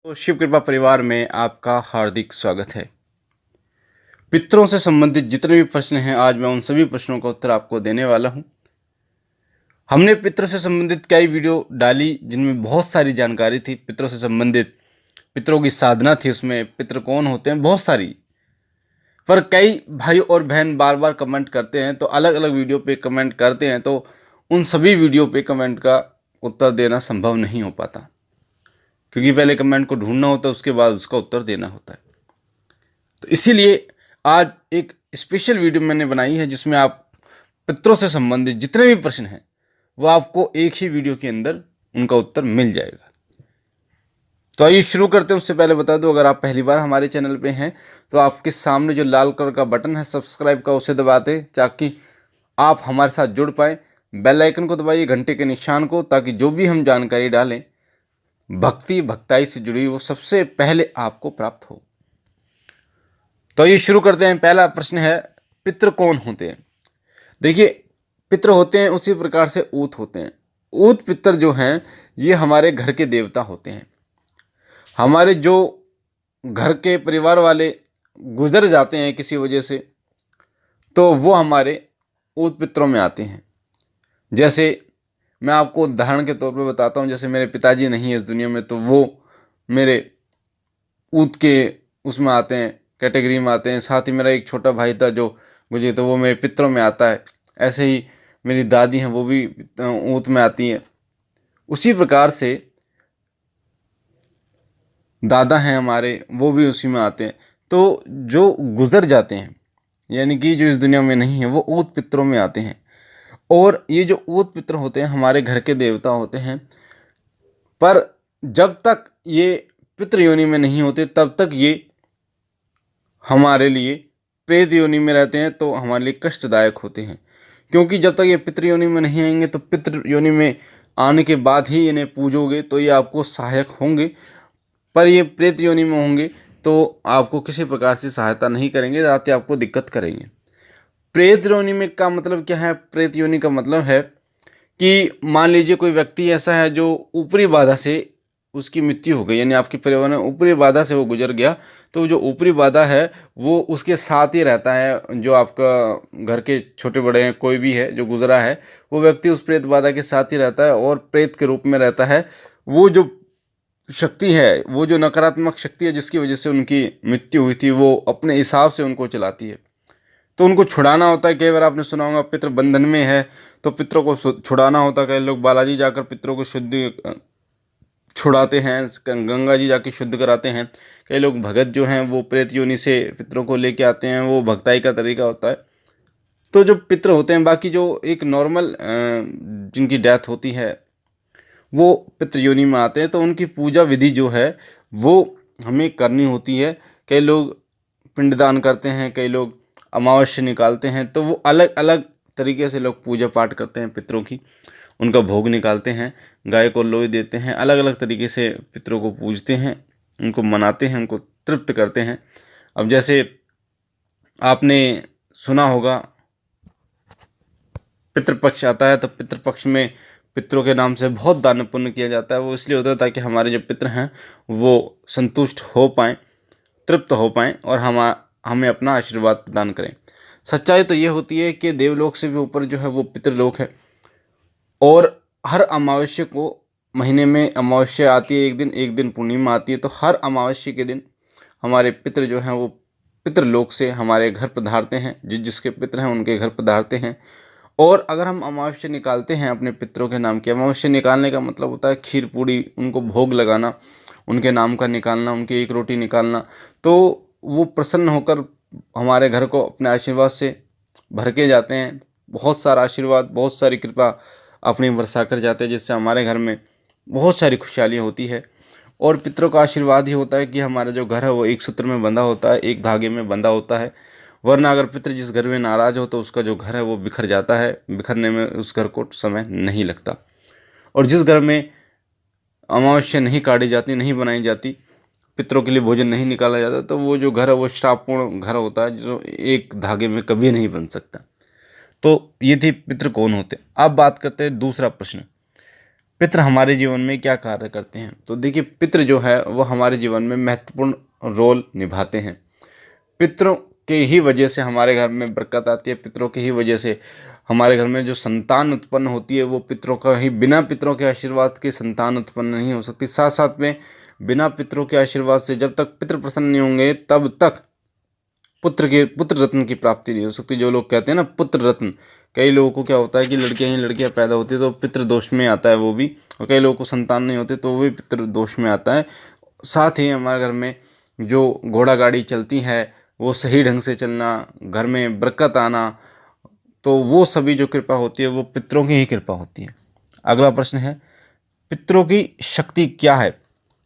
तो शिव कृपा परिवार में आपका हार्दिक स्वागत है। पितरों से संबंधित जितने भी प्रश्न हैं, आज मैं उन सभी प्रश्नों का उत्तर आपको देने वाला हूं। हमने पितरों से संबंधित कई वीडियो डाली जिनमें बहुत सारी जानकारी थी। पितरों से संबंधित पितरों की साधना थी, उसमें पितर कौन होते हैं, बहुत सारी। पर कई भाई और बहन बार बार कमेंट करते हैं, तो अलग अलग वीडियो पे कमेंट करते हैं, तो उन सभी वीडियो पे कमेंट का उत्तर देना संभव नहीं हो पाता, क्योंकि पहले कमेंट को ढूंढना होता है, उसके बाद उसका उत्तर देना होता है। तो इसीलिए आज एक स्पेशल वीडियो मैंने बनाई है जिसमें आप पितरों से संबंधित जितने भी प्रश्न हैं वो आपको एक ही वीडियो के अंदर उनका उत्तर मिल जाएगा। तो आइए शुरू करते हैं। उससे पहले बता दूं, अगर आप पहली बार हमारे चैनल पे हैं तो आपके सामने जो लाल कलर का बटन है सब्सक्राइब का, उसे दबा दें ताकि आप हमारे साथ जुड़ पाएँ। बेल आइकन को दबाइए, घंटे के निशान को, ताकि जो भी हम जानकारी डालें भक्ति भक्ताई से जुड़ी वो सबसे पहले आपको प्राप्त हो। तो ये शुरू करते हैं। पहला प्रश्न है, पितृ कौन होते हैं? देखिए, पितृ होते हैं उसी प्रकार से ऊत होते हैं। ऊत पितर जो हैं ये हमारे घर के देवता होते हैं। हमारे जो घर के परिवार वाले गुजर जाते हैं किसी वजह से, तो वो हमारे ऊत पितरों में आते हैं। जैसे मैं आपको उदाहरण के तौर पे बताता हूँ, जैसे मेरे पिताजी नहीं है इस दुनिया में, तो वो मेरे ऊत के उसमें आते हैं, कैटेगरी में आते हैं। साथ ही मेरा एक छोटा भाई था जो मुझे, तो वो मेरे पितरों में आता है। ऐसे ही मेरी दादी हैं, वो भी ऊत में आती हैं। उसी प्रकार से दादा हैं हमारे, वो भी उसी में आते हैं। तो जो गुजर जाते हैं, यानी कि जो इस दुनिया में नहीं है, वो ऊत पितरों में आते हैं। और ये जो ऊत पितर होते हैं हमारे घर के देवता होते हैं। पर जब तक ये पितृ योनि में नहीं होते तब तक ये हमारे लिए प्रेत योनि में रहते हैं, तो हमारे लिए कष्टदायक होते हैं। क्योंकि जब तक ये पितृ योनि में नहीं आएंगे, तो पितृ योनि में आने के बाद ही इन्हें पूजोगे तो ये आपको सहायक होंगे। पर ये प्रेत योनि में होंगे तो आपको किसी प्रकार से सहायता नहीं करेंगे, आते आपको दिक्कत करेंगे। प्रेत योनि में का मतलब क्या है? प्रेत योनि का मतलब है कि मान लीजिए कोई व्यक्ति ऐसा है जो ऊपरी बाधा से उसकी मृत्यु हो गई, यानी आपके परिवार में ऊपरी बाधा से वो गुजर गया, तो जो ऊपरी बाधा है वो उसके साथ ही रहता है। जो आपका घर के छोटे बड़े हैं, कोई भी है जो गुजरा है, वो व्यक्ति उस प्रेत बाधा के साथ ही रहता है और प्रेत के रूप में रहता है। वो जो शक्ति है, वो जो नकारात्मक शक्ति है जिसकी वजह से उनकी मृत्यु हुई थी, वो अपने हिसाब से उनको चलाती है। तो उनको छुड़ाना होता है। कई बार आपने सुना होगा पितृ बंधन में है तो पितरों को छुड़ाना होता है। कई लोग बालाजी जाकर पितरों को शुद्ध छुड़ाते हैं, गंगा जी जाके शुद्ध कराते हैं। कई लोग भगत जो हैं वो प्रेत योनि से पितरों को लेके आते हैं, वो भक्ताई का तरीका होता है। तो जो पितर होते हैं, बाकी जो एक नॉर्मल जिनकी डेथ होती है वो पितृ योनि में आते हैं, तो उनकी पूजा विधि जो है वो हमें करनी होती है। कई लोग पिंडदान करते हैं, कई लोग अमावस्या निकालते हैं, तो वो अलग अलग तरीके से लोग पूजा पाठ करते हैं पितरों की। उनका भोग निकालते हैं, गाय को लोई देते हैं, अलग अलग तरीके से पितरों को पूजते हैं, उनको मनाते हैं, उनको तृप्त करते हैं। अब जैसे आपने सुना होगा पितृपक्ष आता है, तो पितृपक्ष में पितरों के नाम से बहुत दान पुण्य किया जाता है। वो इसलिए होता है ताकि हमारे जो पितर हैं वो संतुष्ट हो पाएँ, तृप्त हो पाएँ और हमें अपना आशीर्वाद प्रदान करें। सच्चाई तो ये होती है कि देवलोक से भी ऊपर जो है वो पितृलोक है। और हर अमावस्या को, महीने में अमावस्या आती है एक दिन पूर्णिमा आती है, तो हर अमावस्या के दिन हमारे पितृ जो हैं वो पितृलोक से हमारे घर पधारते हैं। जिसके पितृ हैं उनके घर पधारते हैं। और अगर हम अमावस्या निकालते हैं अपने पितरों के नाम की, अमावस्या निकालने का मतलब होता है खीर पूड़ी उनको भोग लगाना, उनके नाम का निकालना, उनकी एक रोटी निकालना, तो वो प्रसन्न होकर हमारे घर को अपने आशीर्वाद से भर के जाते हैं। बहुत सारा आशीर्वाद, बहुत सारी कृपा अपनी बरसा कर जाते हैं, जिससे हमारे घर में बहुत सारी खुशहाली होती है। और पितरों का आशीर्वाद ही होता है कि हमारा जो घर है वो एक सूत्र में बंधा होता है, एक धागे में बंधा होता है। वरना अगर पितर जिस घर में नाराज हो तो उसका जो घर है वो बिखर जाता है। बिखरने में उस घर को समय नहीं लगता। और जिस घर में अमावस्या नहीं काटी जाती, नहीं बनाई जाती, पितरों के लिए भोजन नहीं निकाला जाता, तो वो जो घर है वो श्रापपूर्ण घर होता है, जो एक धागे में कभी नहीं बन सकता। तो ये थी पितृ कौन होते। अब बात करते हैं दूसरा प्रश्न, पितृ हमारे जीवन में क्या कार्य करते हैं? तो देखिए, पितृ जो है वो हमारे जीवन में महत्वपूर्ण रोल निभाते हैं। पितरों के ही वजह से हमारे घर में बरकत आती है, पितरों की ही वजह से हमारे घर में जो संतान उत्पन्न होती है वो पितरों का ही, बिना पितरों के आशीर्वाद के संतान उत्पन्न नहीं हो सकती। साथ साथ में बिना पितरों के आशीर्वाद से जब तक पितृ प्रसन्न नहीं होंगे तब तक पुत्र रत्न की प्राप्ति नहीं हो सकती। जो लोग कहते हैं ना पुत्र रत्न, कई लोगों को क्या होता है कि लड़कियां ही लड़कियां पैदा होती है तो पितृ दोष में आता है वो भी, और कई लोगों को संतान नहीं होते तो वो भी पितृ दोष में आता है। साथ ही हमारे घर में जो घोड़ा गाड़ी चलती है वो सही ढंग से चलना, घर में बरकत आना, तो वो सभी जो कृपा होती है वो पितरों की ही कृपा होती है। अगला प्रश्न है, पितरों की शक्ति क्या है?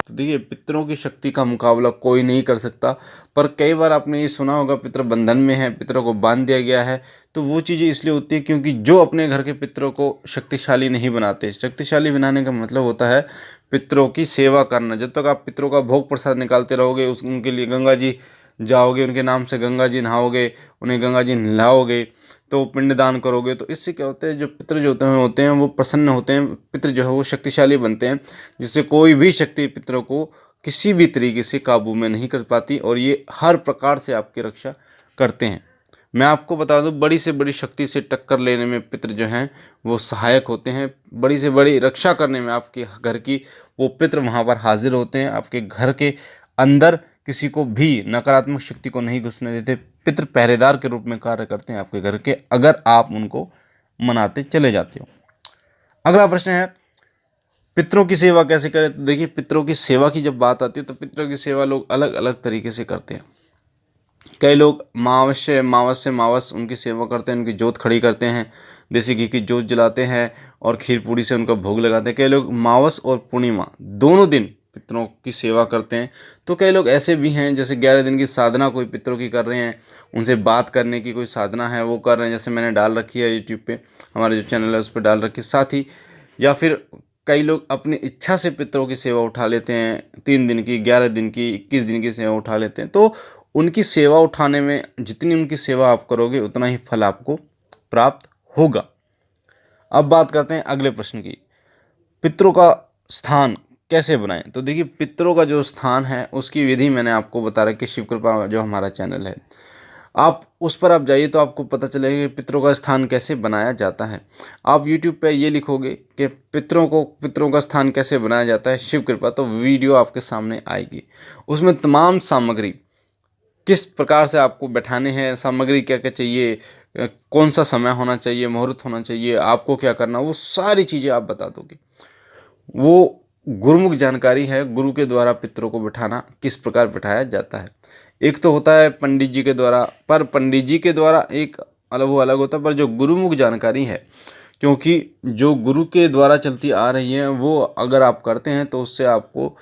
तो देखिए, पितरों की शक्ति का मुकाबला कोई नहीं कर सकता, पर कई बार आपने ये सुना होगा पितृ बंधन में है, पितरों को बांध दिया गया है। तो वो चीज़ें इसलिए होती है क्योंकि जो अपने घर के पितरों को शक्तिशाली नहीं बनाते। शक्तिशाली बनाने का मतलब होता है पितरों की सेवा करना। जब तक आप पितरों का भोग प्रसाद निकालते रहोगे, उनके लिए गंगा जी जाओगे, उनके नाम से गंगा जी नहाओगे, उन्हें गंगा जी नहलाओगे, तो पिंडदान करोगे, तो इससे क्या होता है, जो पितृ जो होते हैं वो प्रसन्न होते हैं, पितृ जो है वो शक्तिशाली बनते हैं, जिससे कोई भी शक्ति पितरों को किसी भी तरीके से काबू में नहीं कर पाती, और ये हर प्रकार से आपकी रक्षा करते हैं। मैं आपको बता दूं, बड़ी से बड़ी शक्ति से टक्कर लेने में पितृ जो हैं वो सहायक होते हैं। बड़ी से बड़ी रक्षा करने में आपके घर की वो पितृ वहाँ पर हाजिर होते हैं। आपके घर के अंदर किसी को भी नकारात्मक शक्ति को नहीं घुसने देते। पितृ पहरेदार के रूप में कार्य करते हैं आपके घर के, अगर आप उनको मनाते चले जाते हो। अगला प्रश्न है, पितरों की सेवा कैसे करें? तो देखिए, पितरों की सेवा की जब बात आती है तो पितरों की सेवा लोग अलग अलग तरीके से करते हैं। कई लोग मावस उनकी सेवा करते हैं, उनकी जोत खड़ी करते हैं, देसी घी की जोत जलाते हैं और खीर पूड़ी से उनका भोग लगाते हैं। कई लोग मावस और पूर्णिमा दोनों दिन पितरों की सेवा करते हैं। तो कई लोग ऐसे भी हैं जैसे 11 दिन की साधना कोई पितरों की कर रहे हैं, उनसे बात करने की कोई साधना है वो कर रहे हैं, जैसे मैंने डाल रखी है यूट्यूब पे, हमारा जो चैनल है उस पर डाल रखी है। साथ ही या फिर कई लोग अपनी इच्छा से पितरों की सेवा उठा लेते हैं, 3 दिन की, 11 दिन की, 21 दिन की सेवा उठा लेते हैं। तो उनकी सेवा उठाने में जितनी उनकी सेवा आप करोगे उतना ही फल आपको प्राप्त होगा। अब बात करते हैं अगले प्रश्न की, पितरों का स्थान कैसे बनाएं? तो देखिए, पितरों का जो स्थान है उसकी विधि मैंने आपको बता रखी, शिव कृपा जो हमारा चैनल है, आप उस पर आप जाइए तो आपको पता चलेगा कि पितरों का स्थान कैसे बनाया जाता है। आप YouTube पे ये लिखोगे कि पितरों का स्थान कैसे बनाया जाता है शिव कृपा, तो वीडियो आपके सामने आएगी। उसमें तमाम सामग्री, किस प्रकार से आपको बैठाने हैं, सामग्री क्या क्या चाहिए, कौन सा समय होना चाहिए, मुहूर्त होना चाहिए, आपको क्या करना, वो सारी चीज़ें आप बता दोगे। वो गुरुमुख जानकारी है, गुरु के द्वारा पितरों को बिठाना किस प्रकार बिठाया जाता है। एक तो होता है पंडित जी के द्वारा, पर पंडित जी के द्वारा एक अलग वो अलग होता है, पर जो गुरुमुख जानकारी है, क्योंकि जो गुरु के द्वारा चलती आ रही है वो अगर आप करते हैं तो उससे आपको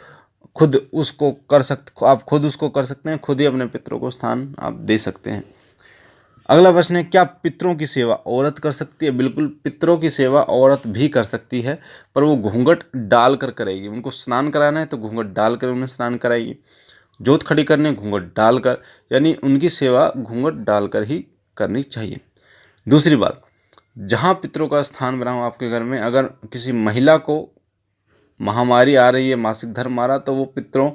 खुद उसको कर सकते, आप खुद उसको कर सकते हैं, खुद ही अपने पितरों को स्थान आप दे सकते हैं। अगला प्रश्न है, क्या पितरों की सेवा औरत कर सकती है? बिल्कुल, पितरों की सेवा औरत भी कर सकती है, पर वो घूंघट डाल कर करेगी। उनको स्नान कराना है तो घूंघट डाल कर उन्हें स्नान कराएगी, जोत खड़ी करने घूंघट डालकर, यानी उनकी सेवा घूंघट डालकर ही करनी चाहिए। दूसरी बात, जहाँ पितरों का स्थान बना हो आपके घर में, अगर किसी महिला को महामारी आ रही है, मासिक धर्म आ रहा, तो वो पितरों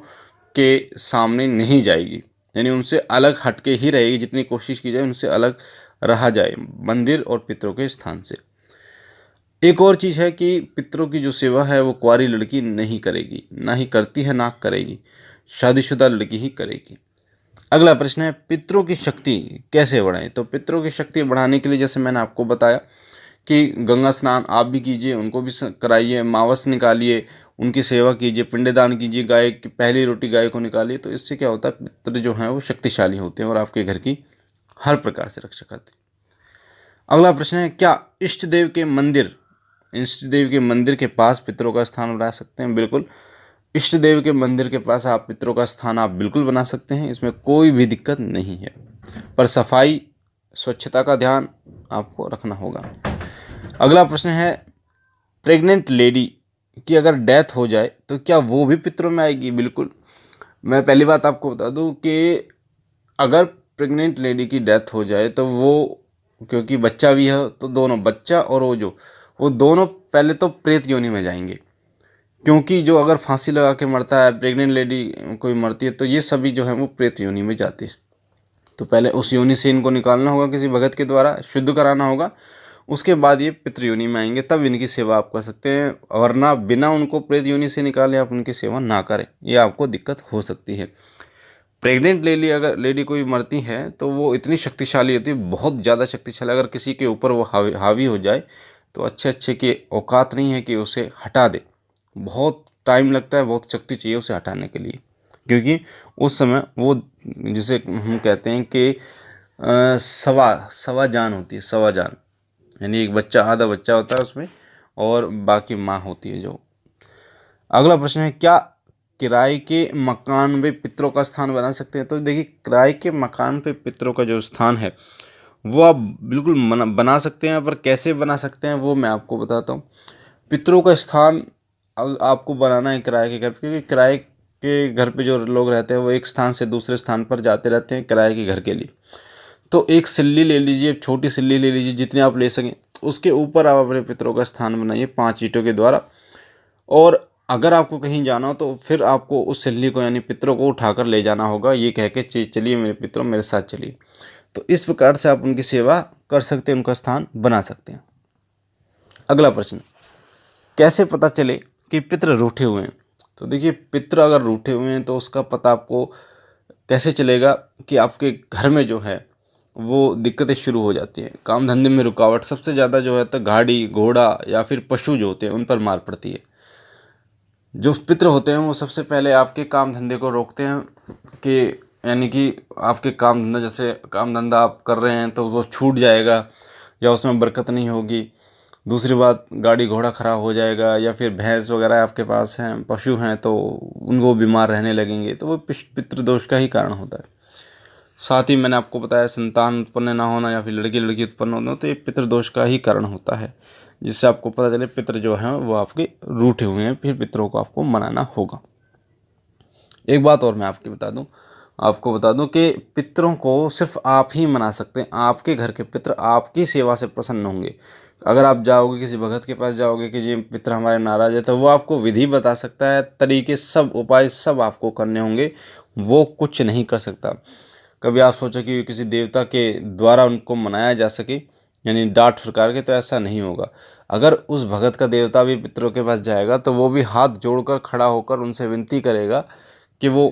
के सामने नहीं जाएगी, यानी उनसे अलग हटके ही रहेगी। जितनी कोशिश की जाए उनसे अलग रहा जाए मंदिर और पितरों के स्थान से। एक और चीज़ है कि पितरों की जो सेवा है वो कुंवारी लड़की नहीं करेगी, ना ही करती है ना करेगी, शादीशुदा लड़की ही करेगी। अगला प्रश्न है, पितरों की शक्ति कैसे बढ़ाएं? तो पितरों की शक्ति बढ़ाने के लिए जैसे मैंने आपको बताया कि गंगा स्नान आप भी कीजिए, उनको भी कराइए, मावस निकालिए, उनकी सेवा कीजिए, पिंडदान कीजिए, गाय की पहली रोटी गाय को निकालिए। तो इससे क्या होता है, पितर जो हैं वो शक्तिशाली होते हैं और आपके घर की हर प्रकार से रक्षा करते हैं। अगला प्रश्न है, क्या इष्ट देव के मंदिर के पास पितरों का स्थान बना सकते हैं? बिल्कुल, इष्ट देव के मंदिर के पास आप पितरों का स्थान आप बिल्कुल बना सकते हैं, इसमें कोई भी दिक्कत नहीं है, पर सफाई स्वच्छता का ध्यान आपको रखना होगा। अगला प्रश्न है, प्रेग्नेंट लेडी की अगर डेथ हो जाए तो क्या वो भी पितरों में आएगी? बिल्कुल, मैं पहली बात आपको बता दूं कि अगर प्रेग्नेंट लेडी की डेथ हो जाए तो वो, क्योंकि बच्चा भी है, तो दोनों बच्चा और वो दोनों पहले तो प्रेत योनि में जाएंगे। क्योंकि जो अगर फांसी लगा के मरता है, प्रेग्नेंट लेडी कोई मरती है, तो ये सभी जो है वो प्रेत योनि में जाती है। तो पहले उस योनि से इनको निकालना होगा, किसी भगत के द्वारा शुद्ध कराना होगा, उसके बाद ये पितृ योनि में आएंगे, तब इनकी सेवा आप कर सकते हैं। वरना बिना उनको प्रेत योनि से निकाले आप उनकी सेवा ना करें, ये आपको दिक्कत हो सकती है। प्रेग्नेंट लेडी कोई मरती है तो वो इतनी शक्तिशाली होती है, बहुत ज़्यादा शक्तिशाली। अगर किसी के ऊपर वो हावी हो जाए तो अच्छे के औकात नहीं है कि उसे हटा दे, बहुत टाइम लगता है, बहुत शक्ति चाहिए उसे हटाने के लिए। क्योंकि उस समय वो, जिसे हम कहते हैं कि सवा जान होती है, सवा जान, यानी एक बच्चा, आधा बच्चा होता है उसमें, और बाकी माँ होती है जो। अगला प्रश्न है, क्या किराए के मकान में पितरों का स्थान बना सकते हैं? तो देखिए, किराए के मकान पे पितरों का जो स्थान है वो आप बिल्कुल बना सकते हैं, पर कैसे बना सकते हैं वो मैं आपको बताता हूँ। पितरों का स्थान आपको बनाना है किराए के घर पे, क्योंकि किराए के घर पे जो लोग रहते हैं वो एक स्थान से दूसरे स्थान पर जाते रहते हैं किराए के घर के लिए। तो एक सिल्ली ले लीजिए, छोटी सिल्ली ले लीजिए, जितनी आप ले सकें, उसके ऊपर आप अपने पितरों का स्थान बनाइए 5 ईंटों के द्वारा। और अगर आपको कहीं जाना हो तो फिर आपको उस सिल्ली को, यानी पितरों को उठाकर ले जाना होगा, ये कह के चलिए मेरे पितरों, मेरे साथ चलिए। तो इस प्रकार से आप उनकी सेवा कर सकते हैं, उनका स्थान बना सकते हैं। अगला प्रश्न, कैसे पता चले कि पितृ रूठे हुए हैं? तो देखिए, पितृ अगर रूठे हुए हैं तो उसका पता आपको कैसे चलेगा कि आपके घर में जो है वो दिक्कतें शुरू हो जाती हैं, काम धंधे में रुकावट। सबसे ज़्यादा जो है तो गाड़ी घोड़ा या फिर पशु जो होते हैं उन पर मार पड़ती है। जो पितृ होते हैं वो सबसे पहले आपके काम धंधे को रोकते हैं, कि यानी कि आपके काम धंधा, जैसे काम धंधा आप कर रहे हैं तो वो छूट जाएगा या उसमें बरकत नहीं होगी। दूसरी बात, गाड़ी घोड़ा खराब हो जाएगा, या फिर भैंस वगैरह आपके पास हैं, पशु हैं, तो उनको बीमार रहने लगेंगे, तो वो पितृदोष का ही कारण होता है। साथ ही मैंने आपको बताया, संतान उत्पन्न ना होना या फिर लड़की उत्पन्न होना, तो ये पितृदोष का ही कारण होता है, जिससे आपको पता चले पितृ जो हैं वो आपके रूठे हुए हैं, फिर पितरों को आपको मनाना होगा। एक बात और मैं आपको बता दूं कि पितरों को सिर्फ आप ही मना सकते हैं। आपके घर के पितर आपकी सेवा से प्रसन्न होंगे। अगर आप जाओगे किसी भगत के पास जाओगे कि ये पितर हमारे नाराज है, तो वो आपको विधि बता सकता है, तरीके सब, उपाय सब आपको करने होंगे, वो कुछ नहीं कर सकता। कभी आप सोचो कि किसी देवता के द्वारा उनको मनाया जा सके, यानी डांट फटकार के, तो ऐसा नहीं होगा। अगर उस भगत का देवता भी पितरों के पास जाएगा तो वो भी हाथ जोड़कर खड़ा होकर उनसे विनती करेगा कि वो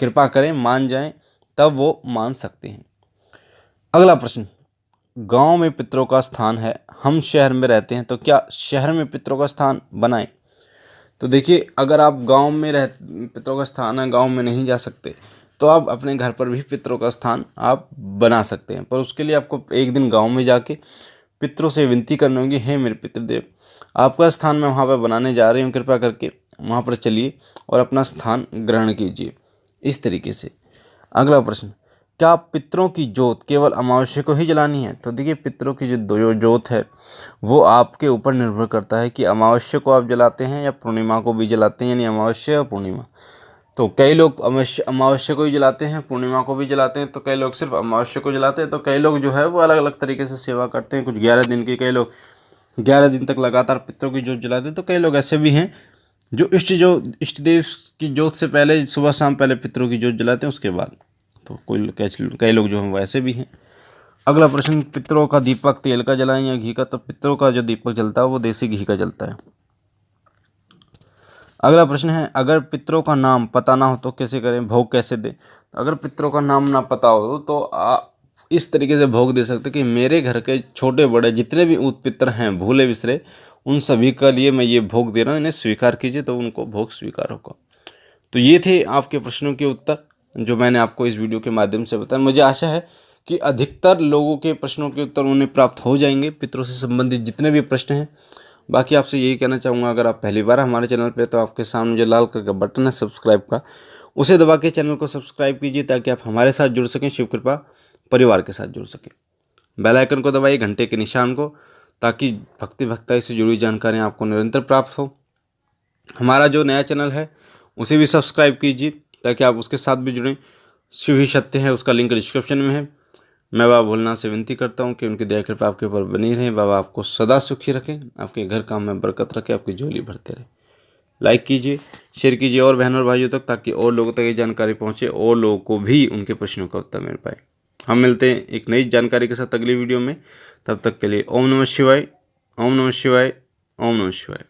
कृपा करें, मान जाएं, तब वो मान सकते हैं। अगला प्रश्न, गांव में पितरों का स्थान है, हम शहर में रहते हैं, तो क्या शहर में पितरों का स्थान बनाएं? तो देखिए, अगर आप गांव में पितरों का स्थान है, गांव में नहीं जा सकते, तो आप अपने घर पर भी पितरों का स्थान आप बना सकते हैं। पर उसके लिए आपको एक दिन गांव में जाके पितरों से विनती करनी होगी, हे मेरे पितृदेव, आपका स्थान मैं वहाँ पर बनाने जा रही हूँ, कृपा करके वहाँ पर चलिए और अपना स्थान ग्रहण कीजिए, इस तरीके से। अगला प्रश्न, क्या पितरों की जोत केवल अमावस्या को ही जलानी है? तो देखिए, पितरों की जो जोत है वो आपके ऊपर निर्भर करता है कि अमावस्या को आप जलाते हैं या पूर्णिमा को भी जलाते हैं, यानी अमावस्या और पूर्णिमा। तो कई लोग अमावस्या को ही जलाते हैं, पूर्णिमा को भी जलाते हैं, तो कई लोग सिर्फ अमावस्या को जलाते हैं, तो कई लोग जो है वो अलग अलग तरीके से सेवा करते हैं। कुछ 11 दिन की, कई लोग 11 दिन तक लगातार पितरों की जोत जलाते हैं, तो कई लोग ऐसे भी हैं जो इष्ट देव की जोत से पहले सुबह शाम पहले पितरों की जोत जलाते हैं, उसके बाद। तो कई लोग जो हैं वो ऐसे भी हैं। अगला प्रश्न, पितरों का दीपक तेल का जलाएं या घी का? तो पितरों का जो दीपक जलता है वो देसी घी का जलता है। अगला प्रश्न है, अगर पितरों का नाम पता ना हो तो कैसे करें, भोग कैसे दें? अगर पितरों का नाम ना पता हो तो आप इस तरीके से भोग दे सकते कि मेरे घर के छोटे बड़े जितने भी पितर हैं, भूले बिसरे, उन सभी का लिए मैं ये भोग दे रहा हूँ, इन्हें स्वीकार कीजिए, तो उनको भोग स्वीकार होगा। तो ये थे आपके प्रश्नों के उत्तर जो मैंने आपको इस वीडियो के माध्यम से बताया। मुझे आशा है कि अधिकतर लोगों के प्रश्नों के उत्तर उन्हें प्राप्त हो जाएंगे, पितरों से संबंधित जितने भी प्रश्न हैं। बाकी आपसे यही कहना चाहूँगा, अगर आप पहली बार हमारे चैनल पे, तो आपके सामने जो लाल कलर का बटन है सब्सक्राइब का, उसे दबा के चैनल को सब्सक्राइब कीजिए, ताकि आप हमारे साथ जुड़ सकें, शिव कृपा परिवार के साथ जुड़ सकें। बेल आइकन को दबाइए, घंटे के निशान को, ताकि भक्ति भक्ताई से जुड़ी जानकारियाँ आपको निरंतर प्राप्त हो। हमारा जो नया चैनल है उसे भी सब्सक्राइब कीजिए, ताकि आप उसके साथ भी जुड़ें। शिव ही सत्य है, उसका लिंक डिस्क्रिप्शन में है। मैं बाबा भोलेनाथ से विनती करता हूँ कि उनकी दया कृपा आपके ऊपर बनी रहे। बाबा आपको सदा सुखी रखें, आपके घर काम में बरकत रखे, आपकी झोली भरते रहे। लाइक कीजिए, शेयर कीजिए और बहनों और भाइयों तक, ताकि और लोगों तक ये जानकारी पहुँचे और लोगों को भी उनके प्रश्नों का उत्तर मिल पाए। हम मिलते हैं एक नई जानकारी के साथ अगली वीडियो में। तब तक के लिए ओम नमः शिवाय, ओम नमः शिवाय, ओम नमः शिवाय।